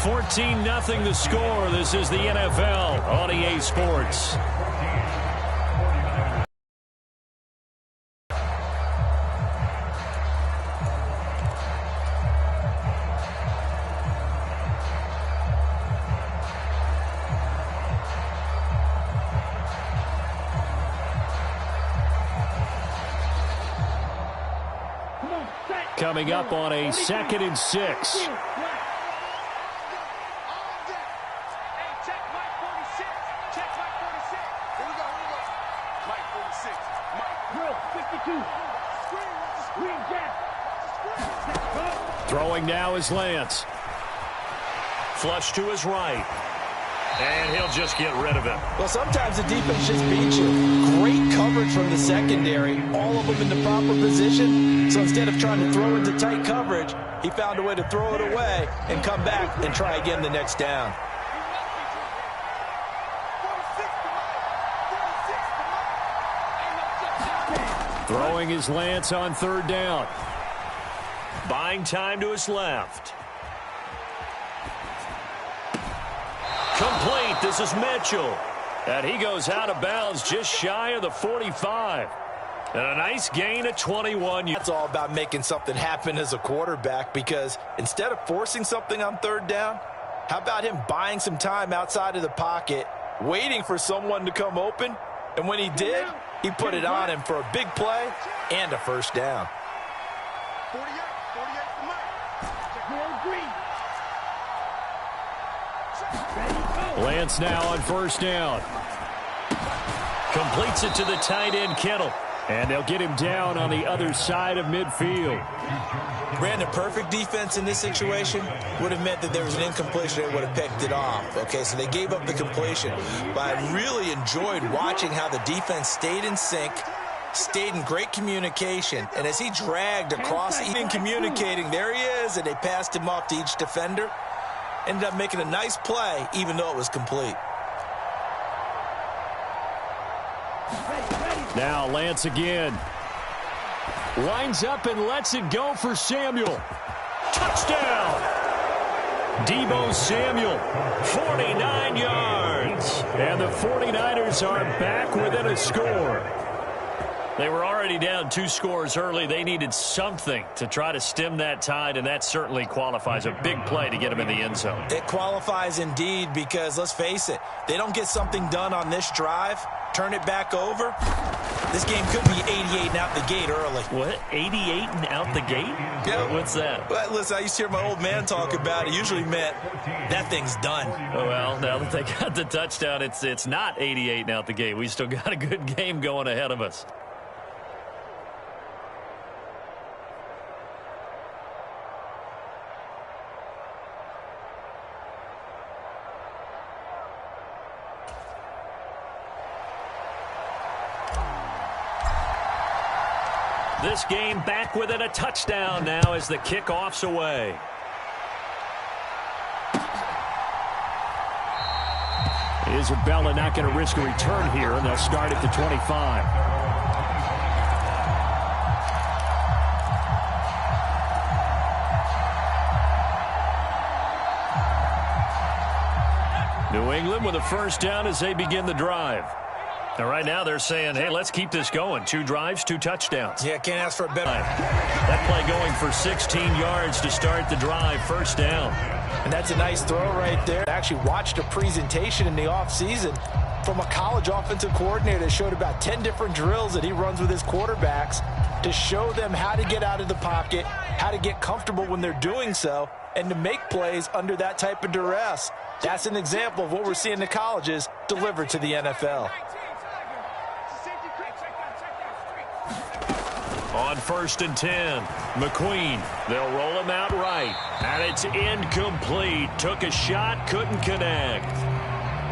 14-0 the score. This is the NFL on EA Sports. Coming up on a 2nd and 6. Throwing now is Lance. Flush to his right. And he'll just get rid of it. Well, sometimes the defense just beats you. Great coverage from the secondary. All of them in the proper position. So instead of trying to throw into tight coverage, he found a way to throw it away and come back and try again the next down. Throwing is Lance on 3rd down. Buying time to his left. Complete. This is Mitchell. And he goes out of bounds just shy of the 45. And a nice gain of 21. That's all about making something happen as a quarterback, because instead of forcing something on 3rd down, how about him buying some time outside of the pocket, waiting for someone to come open, and when he did, he put it on him for a big play and a 1st down. Lance now on 1st down. Completes it to the tight end, Kittle. And they'll get him down on the other side of midfield. Brandon, perfect defense in this situation would have meant that there was an incompletion. They would have picked it off. Okay, so they gave up the completion. But I really enjoyed watching how the defense stayed in sync, stayed in great communication. And as he dragged across, even communicating, there he is, and they passed him off to each defender. Ended up making a nice play, even though it was complete. Now Lance again. Lines up and lets it go for Samuel. Touchdown! Deebo Samuel, 49 yards. And the 49ers are back within a score. They were already down 2 scores early. They needed something to try to stem that tide, and that certainly qualifies. A big play to get them in the end zone. It qualifies indeed, because let's face it, they don't get something done on this drive, turn it back over, this game could be 88 and out the gate early. What? 88 and out the gate? Yeah. What's that? Well, listen, I used to hear my old man talk about it. Usually meant that thing's done. Oh, well, now that they got the touchdown, it's not 88 and out the gate. We still got a good game going ahead of us. This game back within a touchdown now as the kickoff's away. Isabella not going to risk a return here, and they'll start at the 25. New England with a 1st down as they begin the drive. And right now they're saying, hey, let's keep this going. 2 drives, 2 touchdowns. Yeah, can't ask for a better. That play going for 16 yards to start the drive, 1st down. And that's a nice throw right there. I actually watched a presentation in the offseason from a college offensive coordinator that showed about 10 different drills that he runs with his quarterbacks to show them how to get out of the pocket, how to get comfortable when they're doing so, and to make plays under that type of duress. That's an example of what we're seeing in the colleges delivered to the NFL. On 1st and 10, McQueen. They'll roll him out right. And it's incomplete. Took a shot, couldn't connect.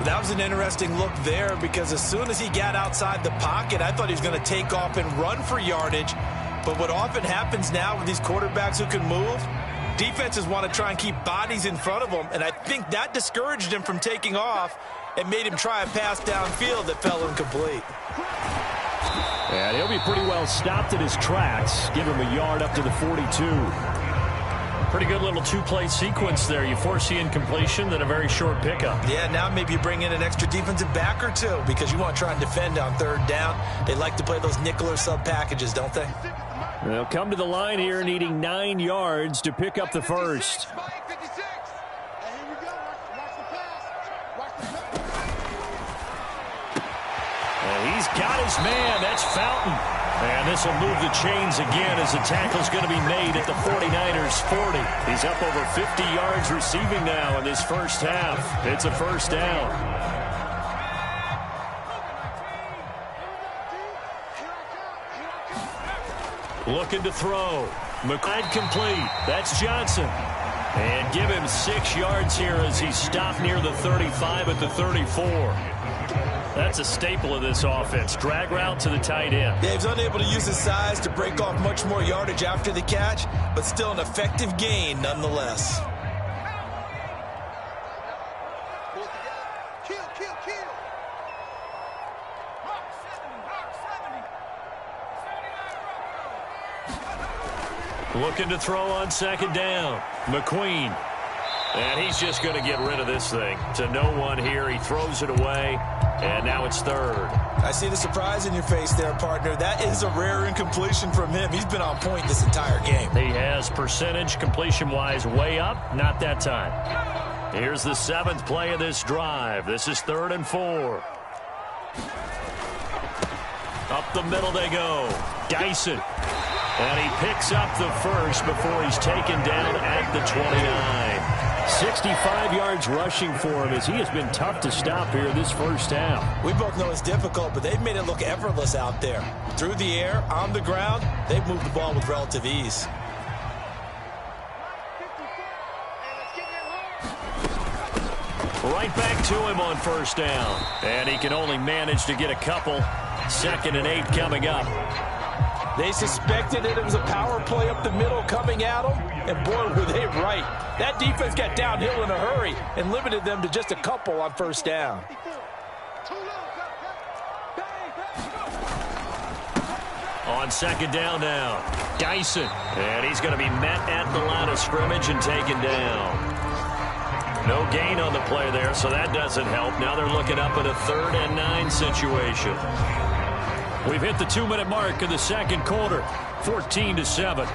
That was an interesting look there, because as soon as he got outside the pocket, I thought he was going to take off and run for yardage. But what often happens now with these quarterbacks who can move, defenses want to try and keep bodies in front of them. And I think that discouraged him from taking off and made him try a pass downfield that fell incomplete. And he'll be pretty well stopped at his tracks. Give him a yard up to the 42. Pretty good little two-play sequence there. You force the incompletion, then a very short pickup. Yeah, now maybe you bring in an extra defensive back or two because you want to try and defend on third down. They like to play those nickel or sub packages, don't they? They'll come to the line here needing 9 yards to pick up the first. And he's got his man. That's Fountain. And this will move the chains again as the tackle's going to be made at the 49ers 40. He's up over 50 yards receiving now in this first half. It's a first down. Looking to throw. McQuaid complete. That's Johnson. And give him 6 yards here as he's stopped near the 35 at the 34. That's a staple of this offense. Drag route to the tight end. Yeah, he's unable to use his size to break off much more yardage after the catch, but still an effective gain nonetheless. Looking to throw on second down. McQueen. And he's just going to get rid of this thing. To no one here. He throws it away. And now it's third. I see the surprise in your face there, partner. That is a rare incompletion from him. He's been on point this entire game. He has percentage completion-wise way up. Not that time. Here's the 7th play of this drive. This is 3rd and 4. Up the middle they go. Dyson. And he picks up the first before he's taken down at the 29. 65 yards rushing for him as he has been tough to stop here this first half. We both know it's difficult, but they've made it look effortless out there. Through the air, on the ground, they've moved the ball with relative ease. Right back to him on first down. And he can only manage to get a couple. 2nd and 8 coming up. They suspected that it was a power play up the middle coming at them, and boy, were they right. That defense got downhill in a hurry and limited them to just a couple on first down. On second down now, Dyson. And he's going to be met at the line of scrimmage and taken down. No gain on the play there, so that doesn't help. Now they're looking up at a 3rd and 9 situation. We've hit the 2-minute mark in the second quarter, 14-7.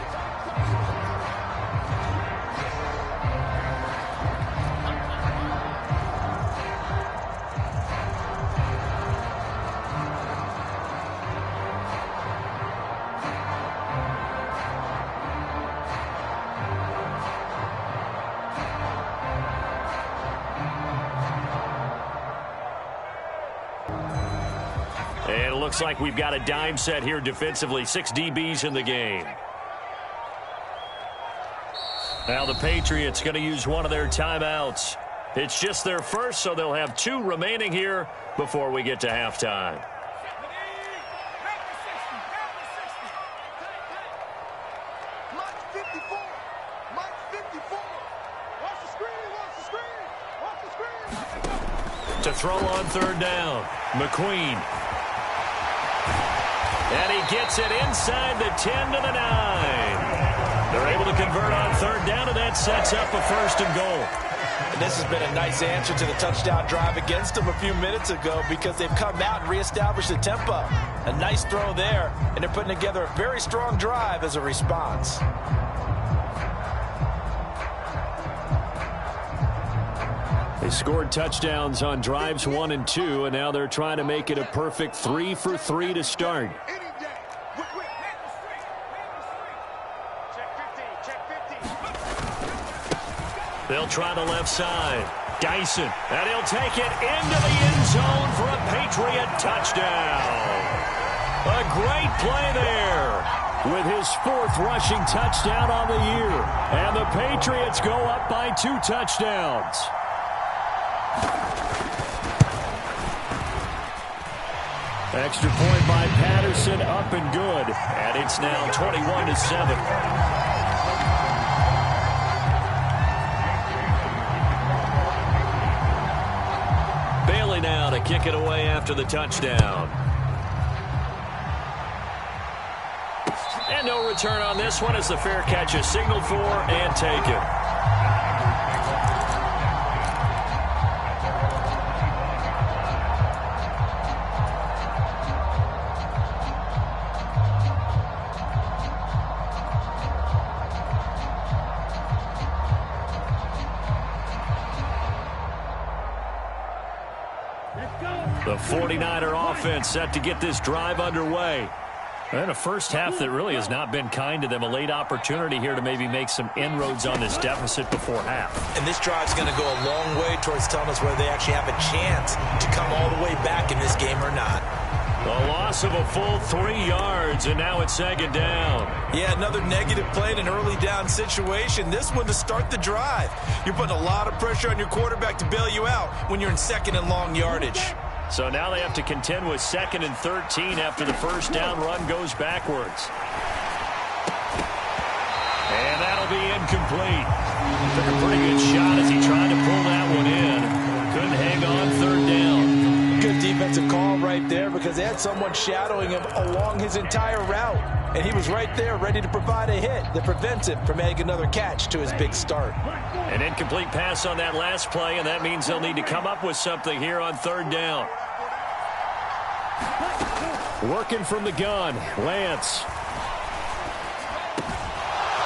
And it looks like we've got a dime set here defensively. 6 DBs in the game. Now the Patriots going to use one of their timeouts. It's just their first, so they'll have 2 remaining here before we get to halftime. To throw on third down, McQueen. And he gets it inside the 10 to the 9. They're able to convert on third down, and that sets up a 1st and goal. And this has been a nice answer to the touchdown drive against them a few minutes ago because they've come out and reestablished the tempo. A nice throw there, and they're putting together a very strong drive as a response. They scored touchdowns on drives 1 and 2, and now they're trying to make it a perfect 3 for 3 to start. They'll try the left side. Dyson, and he'll take it into the end zone for a Patriot touchdown. A great play there with his 4th rushing touchdown on the year. And the Patriots go up by 2 touchdowns. Extra point by Patterson, up and good. And it's now 21-7. Bailey now to kick it away after the touchdown. And no return on this one as the fair catch is signaled for and taken. The 49er offense set to get this drive underway. And a first half that really has not been kind to them. A late opportunity here to maybe make some inroads on this deficit before half. And this drive's going to go a long way towards telling us whether they actually have a chance to come all the way back in this game or not. A loss of a full 3 yards, and now it's second down. Yeah, another negative play in an early down situation. This one to start the drive. You're putting a lot of pressure on your quarterback to bail you out when you're in second and long yardage. So now they have to contend with 2nd and 13 after the first down run goes backwards. And that'll be incomplete. Took a pretty good shot as he tried to pull that one in. Couldn't hang on 3rd down. Good defensive call right there because they had someone shadowing him along his entire route. And he was right there ready to provide a hit that prevents him from making another catch to his big start. An incomplete pass on that last play, and that means they'll need to come up with something here on 3rd down. Working from the gun, Lance.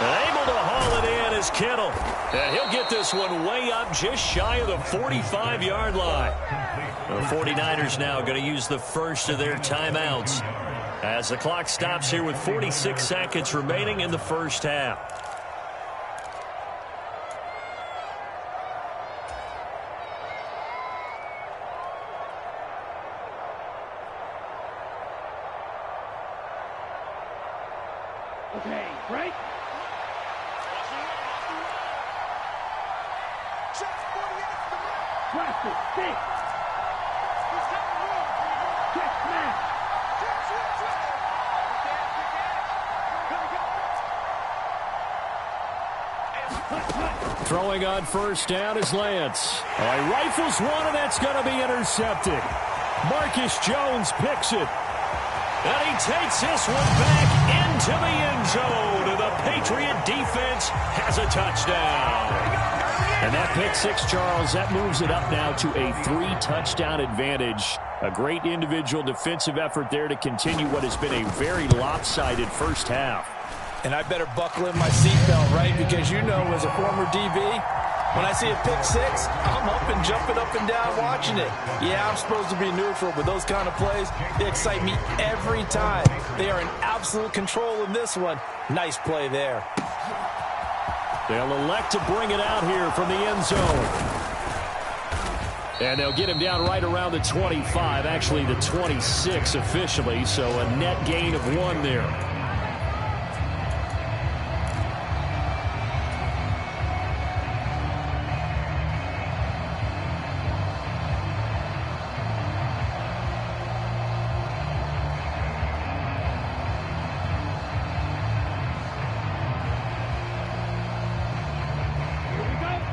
Able to haul it in is Kittle. And he'll get this one way up just shy of the 45-yard line. The 49ers now going to use the first of their timeouts as the clock stops here with 46 seconds remaining in the first half. Okay, right? Blast it, stick! Check, smash! Throwing on first down is Lance. He rifles one, and that's going to be intercepted. Marcus Jones picks it. And he takes this one back into the end zone. The Patriot defense has a touchdown. And that pick six, Charles, that moves it up now to a 3-touchdown advantage. A great individual defensive effort there to continue what has been a very lopsided first half. And I better buckle in my seatbelt, right? Because you know, as a former DB, when I see a pick six, I'm up and jumping up and down watching it. Yeah, I'm supposed to be neutral, but those kind of plays, they excite me every time. They are in absolute control in this one. Nice play there. They'll elect to bring it out here from the end zone. And they'll get him down right around the 25, actually the 26 officially, so a net gain of 1 there.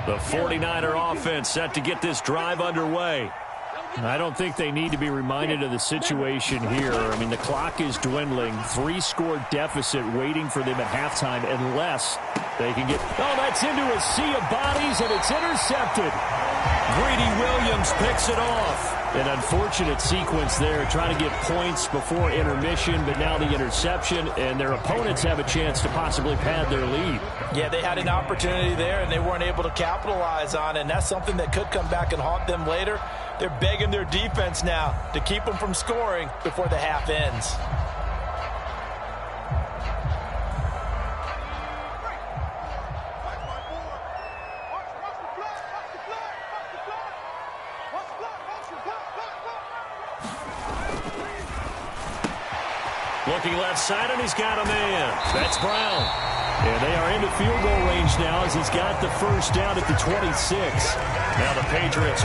The 49er offense set to get this drive underway. I don't think they need to be reminded of the situation here. I mean, the clock is dwindling. 3-score deficit waiting for them at halftime unless they can get... Oh, that's into a sea of bodies, and it's intercepted. Greedy Williams picks it off. An unfortunate sequence there, trying to get points before intermission, but now the interception, and their opponents have a chance to possibly pad their lead. Yeah, they had an opportunity there, and they weren't able to capitalize on it, and that's something that could come back and haunt them later. They're begging their defense now to keep them from scoring before the half ends. Looking left side, and he's got a man. That's Brown. And they are into field goal range now as he's got the first down at the 26. Now the Patriots